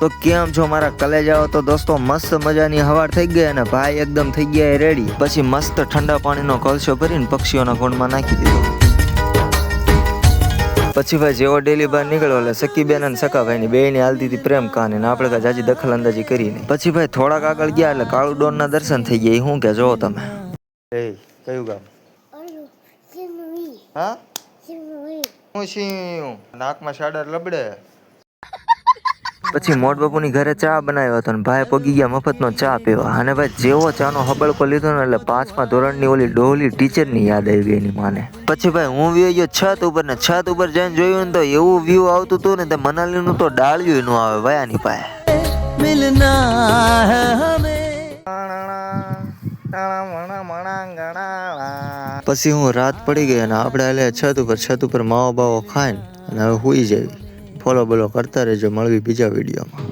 તો કેમ છો મારા કલેજાઓ? તો દોસ્તો મસ્ત મજાની હવાર થઈ ગઈ અને ભાઈ એકદમ થઈ ગયા રેડી. પછી મસ્ત ઠંડા પાણીનો કલશો ભરીને પક્ષીઓના કુંડમાં નાખી દીધો. પછી ભાઈ જેવો ડેલી બહાર નીકળ્યો એટલે સખીબેન અને સકાભાઈ ની બે ની હાલતી હતી પ્રેમ કહાની, આપણે કઈ જાજી દખલ અંદાજી કરી નહીં. પછી ભાઈ થોડાક આગળ ગયા એટલે કાળુ ડોન ના દર્શન થઈ ગયા. શું કે જોવો તમે. કયું ગામ? હા નાકમાં શાડર લબડે. પછી મોટ બાપુની ઘરે ચા બનાવ્યો હતો ને ભાઈ પગી ગયા મફતનો ચા પીવા. અને ભાઈ જેવો ચાનો હબળકો લીધો ને એટલે 5મા ધોરણની ઓલી ડોહલી ટીચરની યાદ આવી એની માને. પછી ભાઈ હું વ્યો ગયો છત ઉપર ને છત ઉપર જઈને જોયું ને તો એવું વ્યૂ આવતું હતું ને તે મનાલીનું તો ડાળ્યું ન આવે ભાઈ આની પાસે. મિલના હે હમે. પછી હું રાત પડી ગઈ અને આપણે એટલે છત ઉપર માવો બાવો ખાઈને અને હવે હુઈ જવી. ફોલો બોલો કરતા રહેજો, મળવી બીજા વિડીયોમાં.